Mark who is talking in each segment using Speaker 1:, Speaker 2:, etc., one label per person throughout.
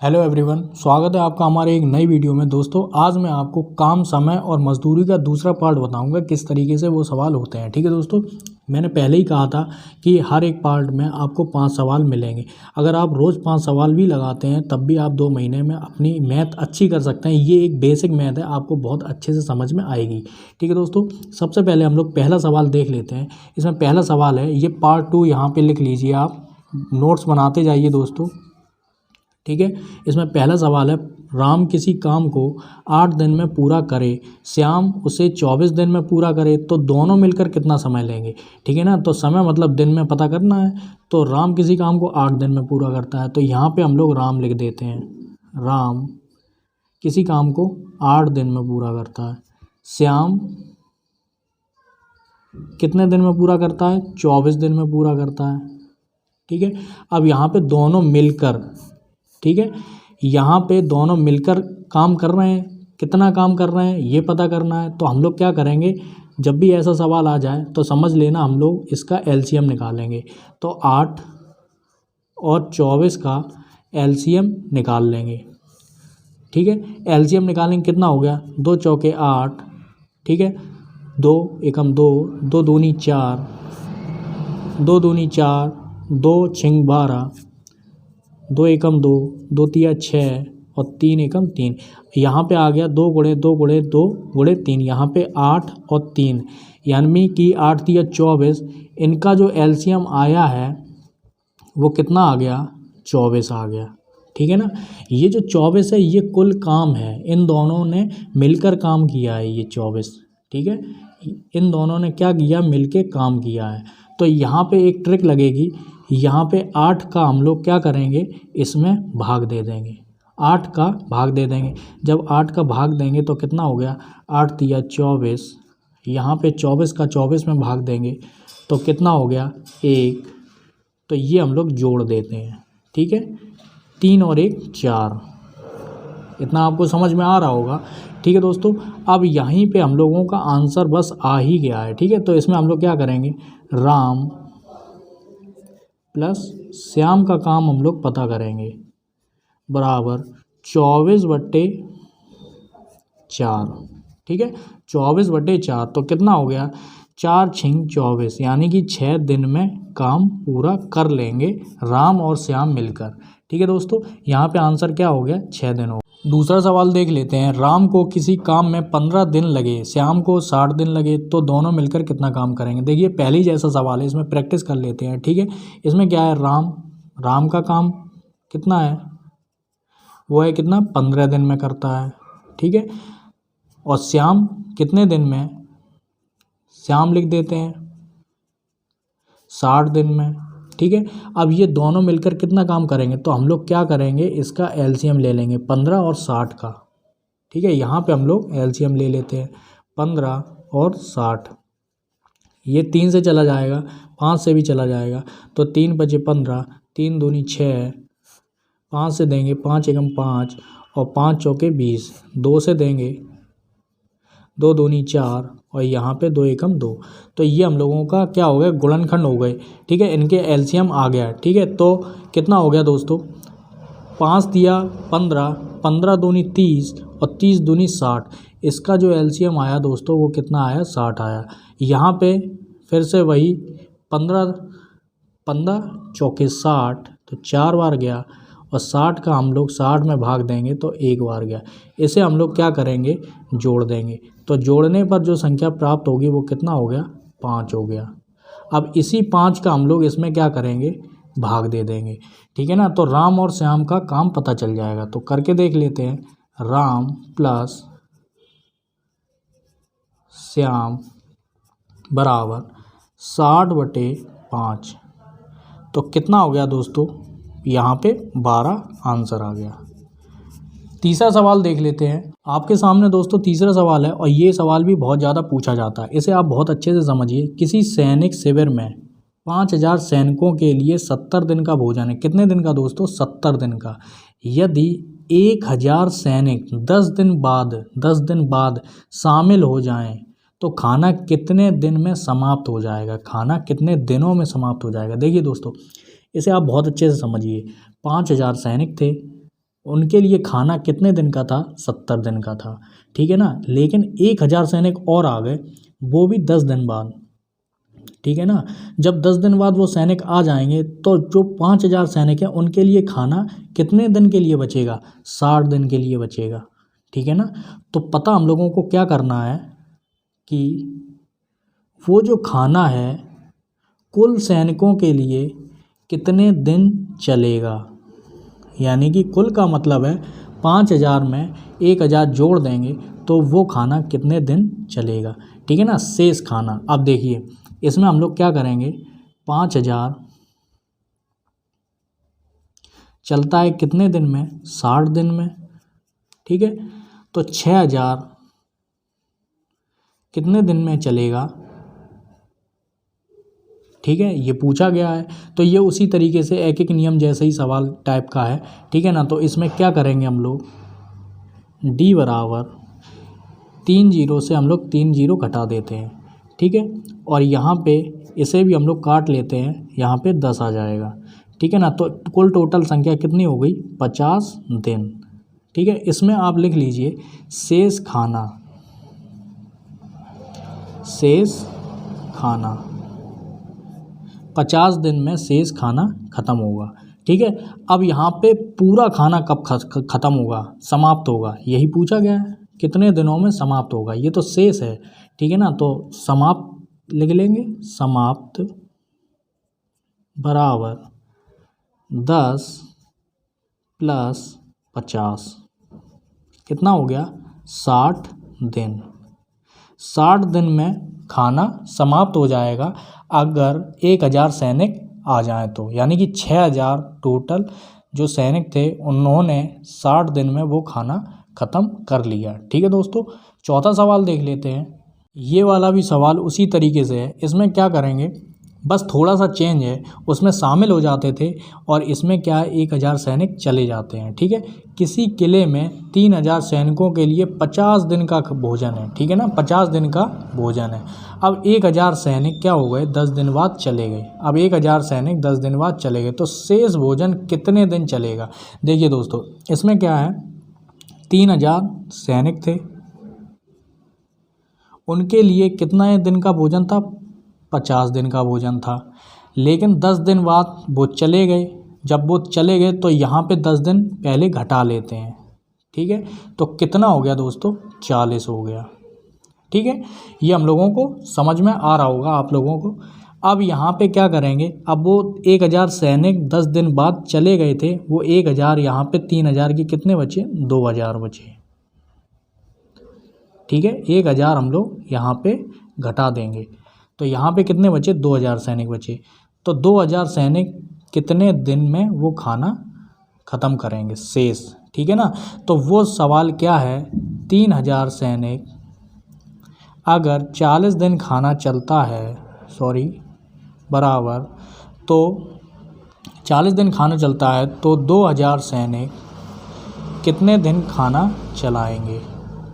Speaker 1: Hello everyone, स्वागत है आपका हमारे एक नई वीडियो में। दोस्तों, आज मैं आपको काम, समय और मजदूरी का दूसरा पार्ट बताऊंगा, किस तरीके से वो सवाल होते हैं। ठीक है दोस्तों, मैंने पहले ही कहा था कि हर एक पार्ट में आपको 5 सवाल मिलेंगे। अगर आप रोज़ 5 सवाल भी लगाते हैं तब भी आप 2 महीने में अपनी मैथ अच्छी कर सकते हैं। ये एक बेसिक मैथ है, आपको बहुत अच्छे से समझ में आएगी। ठीक है दोस्तों, सबसे पहले हम लोग पहला सवाल देख लेते हैं। इसमें पहला सवाल है, ये पार्ट 2 यहाँ पर लिख लीजिए, आप नोट्स बनाते जाइए दोस्तों। ठीक है, इसमें पहला सवाल है, राम किसी काम को 8 दिन में पूरा करे, श्याम उसे 24 दिन में पूरा करे, तो दोनों मिलकर कितना समय लेंगे। ठीक है ना, तो समय मतलब दिन में पता करना है। तो राम किसी काम को 8 दिन में पूरा करता है, तो यहाँ पे हम लोग राम लिख देते हैं। राम किसी काम को 8 दिन में पूरा करता है। श्याम कितने दिन में पूरा करता है? 24 दिन में पूरा करता है। ठीक है, अब यहाँ पे दोनों मिलकर, ठीक है, यहाँ पे दोनों मिलकर काम कर रहे हैं। कितना काम कर रहे हैं ये पता करना है। तो हम लोग क्या करेंगे, जब भी ऐसा सवाल आ जाए तो समझ लेना हम लोग इसका एलसीएम निकालेंगे। तो 8 और 24 का एलसीएम निकाल लेंगे। ठीक है, एलसीएम निकालेंगे, कितना हो गया? 2 चौके 8। ठीक है, 2 एकम 2, 2 दूनी 4, 2 दूनी 4, 2 छिंग 12, 2 एकम 2, 2 तिया 6 और 3 एकम 3। यहाँ पे आ गया 2 गुणे 2 गुणे 2 गुणे 3, यहाँ पे 8 और 3, यानी कि 8 तिया 24। इनका जो एलसीएम आया है वो कितना आ गया? 24 आ गया। ठीक है ना, ये जो 24 है ये कुल काम है, इन दोनों ने मिलकर काम किया है ये 24। ठीक है, इन दोनों ने क्या किया? मिलके काम किया है। तो यहाँ पे एक ट्रिक लगेगी, यहाँ पे 8 का हम लोग क्या करेंगे, इसमें भाग दे देंगे। 8 का भाग दे देंगे। जब 8 का भाग देंगे तो कितना हो गया? 8 तिया 24। यहाँ पे 24 का 24 में भाग देंगे तो कितना हो गया? 1। तो ये हम लोग जोड़ देते हैं। ठीक है, 3 और 1 4। इतना आपको समझ में आ रहा होगा। ठीक है दोस्तों, अब यहीं पे हम लोगों का आंसर बस आ ही गया है। ठीक है, तो इसमें हम लोग क्या करेंगे, राम प्लस श्याम का काम हम लोग पता करेंगे, बराबर 24/4। ठीक है, 24/4 तो कितना हो गया? 4 छिंग 24, यानी कि 6 दिन में काम पूरा कर लेंगे राम और श्याम मिलकर। ठीक है दोस्तों, यहाँ पे आंसर क्या हो गया? 6 दिन हो। दूसरा सवाल देख लेते हैं, राम को किसी काम में 15 दिन लगे, श्याम को 60 दिन लगे, तो दोनों मिलकर कितना काम करेंगे। देखिए, पहले ही जैसा सवाल है, इसमें प्रैक्टिस कर लेते हैं। ठीक है, इसमें क्या है, राम का काम कितना है? वो है कितना? 15 दिन में करता है। ठीक है, और श्याम कितने दिन में? श्याम लिख देते हैं 60 दिन में। ठीक है, अब ये दोनों मिलकर कितना काम करेंगे, तो हम लोग क्या करेंगे, इसका एलसीएम ले लेंगे 15 और 60 का। ठीक है, यहाँ पे हम लोग एलसीएम ले लेते हैं 15 और 60। ये 3 से चला जाएगा, 5 से भी चला जाएगा, तो 3 बचे 15, 3 दूनी 6, 5 से देंगे 5 एकम 5 और 5 चौके 20, 2 से देंगे 2 दूनी 4 और यहाँ पे 2 एकम 2। तो ये हम लोगों का क्या हो गया? गुणनखंड हो गए। ठीक है, इनके एलसीएम आ गया। ठीक है, तो कितना हो गया दोस्तों? 5 दिया 15, 15 दूनी 30 और 30 दूनी 60। इसका जो एलसीएम आया दोस्तों वो कितना आया? 60 आया। यहाँ पे फिर से वही 15 चौके 60, तो 4 बार गया, और 60 का हम लोग 60 में भाग देंगे तो 1 बार गया। इसे हम लोग क्या करेंगे? जोड़ देंगे। तो जोड़ने पर जो संख्या प्राप्त होगी वो कितना हो गया? 5 हो गया। अब इसी 5 का हम लोग इसमें क्या करेंगे? भाग दे देंगे। ठीक है ना, तो राम और श्याम का काम पता चल जाएगा। तो करके देख लेते हैं, राम प्लस श्याम बराबर 60/5। तो कितना हो गया दोस्तों? यहाँ पे 12 आंसर आ गया। तीसरा सवाल देख लेते हैं आपके सामने दोस्तों। तीसरा सवाल है, और ये सवाल भी बहुत ज़्यादा पूछा जाता है, इसे आप बहुत अच्छे से समझिए। किसी सैनिक शिविर में 5000 सैनिकों के लिए 70 दिन का भोजन है। कितने दिन का दोस्तों? 70 दिन का। यदि 1000 सैनिक 10 दिन बाद शामिल हो जाएं तो खाना कितने दिन में समाप्त हो जाएगा? खाना कितने दिनों में समाप्त हो जाएगा? देखिए दोस्तों, इसे आप बहुत अच्छे से समझिए। 5000 सैनिक थे, उनके लिए खाना कितने दिन का था, 70 दिन का था, ठीक है ना। लेकिन 1000 सैनिक और आ गए, वो भी 10 दिन बाद, ठीक है ना। जब 10 दिन बाद वो सैनिक आ जाएंगे तो जो 5000 सैनिक हैं उनके लिए खाना कितने दिन के लिए बचेगा, 60 दिन के लिए बचेगा, ठीक है ना। तो पता हम लोगों को क्या करना है कि वो जो खाना है कुल सैनिकों के लिए कितने दिन चलेगा, यानी कि कुल का मतलब है 5000 में 1000 जोड़ देंगे तो वो खाना कितने दिन चलेगा, ठीक है ना, शेष खाना। अब देखिए इसमें हम लोग क्या करेंगे, 5000 चलता है कितने दिन में, 60 दिन में, ठीक है। तो 6000 कितने दिन में चलेगा, ठीक है, ये पूछा गया है। तो ये उसी तरीके से एक एक नियम जैसे ही सवाल टाइप का है, ठीक है ना। तो इसमें क्या करेंगे हम लोग, डी बराबर 3 जीरो से हम लोग 3 जीरो घटा देते हैं, ठीक है। और यहाँ पे इसे भी हम लोग काट लेते हैं, यहाँ पे 10 आ जाएगा, ठीक है ना। तो कुल टोटल संख्या कितनी हो गई, 50 दिन, ठीक है। इसमें आप लिख लीजिए शेष खाना, शेष खाना 50 दिन में शेष खाना ख़त्म होगा, ठीक है। अब यहाँ पे पूरा खाना कब ख़त्म होगा, समाप्त होगा, यही पूछा गया है, कितने दिनों में समाप्त होगा। ये तो शेष है, ठीक है ना। तो समाप्त लिख लेंगे, समाप्त बराबर 10 प्लस 50 कितना हो गया, 60 दिन। 60 दिन में खाना समाप्त हो जाएगा अगर 1000 सैनिक आ जाएं तो, यानी कि 6000 टोटल जो सैनिक थे उन्होंने 60 दिन में वो खाना ख़त्म कर लिया, ठीक है दोस्तों। चौथा सवाल देख लेते हैं। ये वाला भी सवाल उसी तरीके से है। इसमें क्या करेंगे, बस थोड़ा सा चेंज है, उसमें शामिल हो जाते थे और इसमें क्या है 1000 सैनिक चले जाते हैं, ठीक है। किसी किले में 3000 सैनिकों के लिए 50 दिन का भोजन है, ठीक है ना, 50 दिन का भोजन है। अब 1000 सैनिक क्या हो गए, 10 दिन बाद चले गए। अब 1000 सैनिक 10 दिन बाद चले गए तो शेष भोजन कितने दिन चलेगा। देखिए दोस्तों इसमें क्या है, 3000 सैनिक थे, उनके लिए कितना दिन का भोजन था, 50 दिन का भोजन था। लेकिन 10 दिन बाद वो चले गए, जब वो चले गए तो यहाँ पे 10 दिन पहले घटा लेते हैं, ठीक है। तो कितना हो गया दोस्तों, 40 हो गया, ठीक है। ये हम लोगों को समझ में आ रहा होगा आप लोगों को। अब यहाँ पे क्या करेंगे, अब वो 1000 सैनिक 10 दिन बाद चले गए थे, वो 1000 यहाँ पे 3000 के कितने बचे, 2000 बचे, ठीक है। 1000 हम लोग यहाँ पे घटा देंगे तो यहाँ पे कितने बचे, 2000 सैनिक बचे। तो 2000 सैनिक कितने दिन में वो खाना ख़त्म करेंगे शेष, ठीक है ना। तो वो सवाल क्या है, 3000 सैनिक अगर 40 दिन खाना चलता है, बराबर, तो 40 दिन खाना चलता है तो 2000 सैनिक कितने दिन खाना चलाएंगे,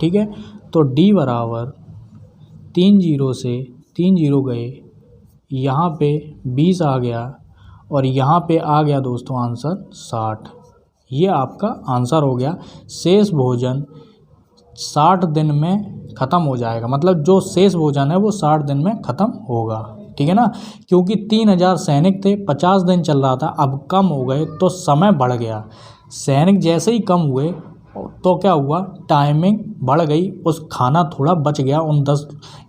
Speaker 1: ठीक है। तो डी बराबर 3 जीरो से 3 जीरो गए, यहाँ पे 20 आ गया और यहाँ पे आ गया दोस्तों आंसर 60। ये आपका आंसर हो गया। शेष भोजन 60 दिन में ख़त्म हो जाएगा, मतलब जो शेष भोजन है वो 60 दिन में ख़त्म होगा, ठीक है ना। क्योंकि 3000 सैनिक थे, 50 दिन चल रहा था, अब कम हो गए तो समय बढ़ गया। सैनिक जैसे ही कम हुए तो क्या हुआ, टाइमिंग बढ़ गई, उस खाना थोड़ा बच गया, उन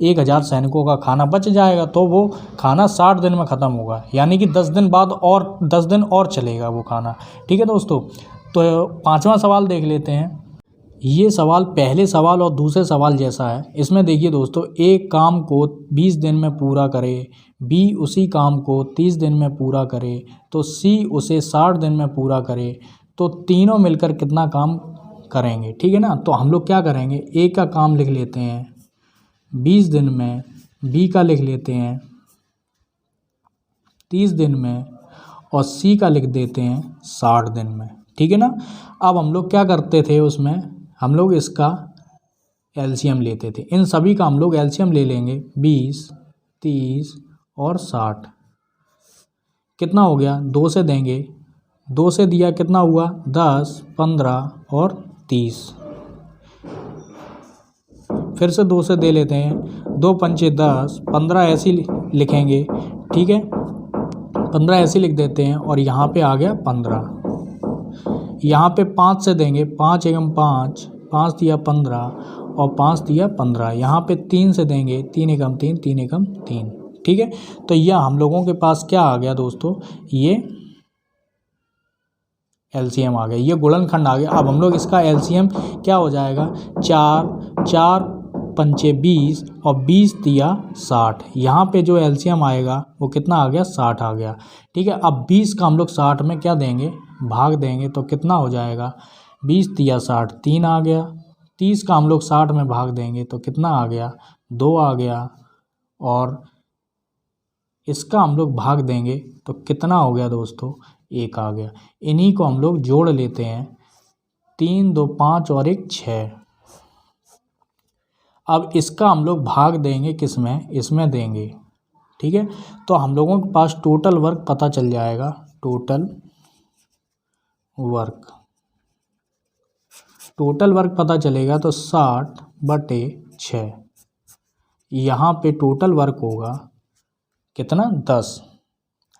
Speaker 1: 1000 सैनिकों का खाना बच जाएगा तो वो खाना 60 दिन में ख़त्म होगा, यानी कि 10 दिन बाद और 10 दिन और चलेगा वो खाना, ठीक है दोस्तों। तो पांचवा सवाल देख लेते हैं। ये सवाल पहले सवाल और दूसरे सवाल जैसा है। इसमें देखिए दोस्तों, एक काम को 20 दिन में पूरा करे, बी उसी काम को 30 दिन में पूरा करे, तो सी उसे 60 दिन में पूरा करे, तो तीनों मिलकर कितना काम करेंगे, ठीक है ना। तो हम लोग क्या करेंगे, ए का काम लिख लेते हैं 20 दिन में, बी का लिख लेते हैं 30 दिन में और सी का लिख देते हैं 60 दिन में, ठीक है ना। अब हम लोग क्या करते थे, उसमें हम लोग इसका एलसीएम लेते थे, इन सभी का हम लोग एलसीएम ले लेंगे, 20, 30 और 60 कितना हो गया, 2 से देंगे 2 से दिया कितना हुआ 10, 15 और 30। फिर से 2 से दे लेते हैं, 2 पंचे 10, 15 ऐसे लिखेंगे, ठीक है, 15 ऐसे लिख देते हैं और यहाँ पे आ गया 15। यहाँ पे 5 से देंगे, 5 एकम 5, 5 दिया 15 और 5 दिया 15। यहाँ पे 3 से देंगे, 3 एकम 3, 3 एकम 3, ठीक है। तो यह हम लोगों के पास क्या आ गया दोस्तों, ये एलसीएम आ गया, ये गुणनखंड आ गया। अब हम लोग इसका एलसीएम क्या हो जाएगा, 4 पंचे 20 और 20 दिया 60। यहाँ पे जो एलसीएम आएगा वो कितना आ गया, 60 आ गया, ठीक है। अब 20 का हम लोग 60 में क्या देंगे, भाग देंगे, तो कितना हो जाएगा, 20 दिया 60, 3 आ गया। 30 का हम लोग 60 में भाग देंगे तो कितना आ गया, 2 आ गया। और इसका हम लोग भाग देंगे तो कितना हो गया दोस्तों, 1 आ गया। इन्हीं को हम लोग जोड़ लेते हैं, 3 2 5 और 1 6। अब इसका हम लोग भाग देंगे किस में, इसमें देंगे, ठीक है। तो हम लोगों के पास टोटल वर्क पता चल जाएगा, टोटल वर्क पता चलेगा तो 60/6। यहाँ पे टोटल वर्क होगा कितना, 10,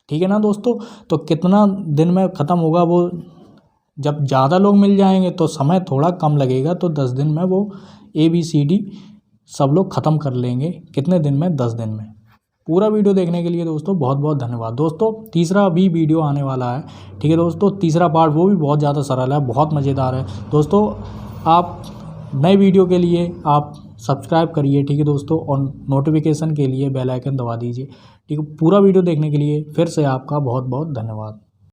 Speaker 1: ठीक है ना दोस्तों। तो कितना दिन में ख़त्म होगा, वो जब ज़्यादा लोग मिल जाएंगे तो समय थोड़ा कम लगेगा, तो 10 दिन में वो ABCD सब लोग ख़त्म कर लेंगे। कितने दिन में, 10 दिन में। पूरा वीडियो देखने के लिए दोस्तों बहुत बहुत धन्यवाद। दोस्तों तीसरा भी वीडियो आने वाला है, ठीक है दोस्तों, तीसरा पार्ट, वो भी बहुत ज़्यादा सरल है, बहुत मज़ेदार है दोस्तों। आप नए वीडियो के लिए आप सब्सक्राइब करिए, ठीक है दोस्तों, और नोटिफिकेशन के लिए बेल आइकन दबा दीजिए, ठीक है। पूरा वीडियो देखने के लिए फिर से आपका बहुत बहुत धन्यवाद।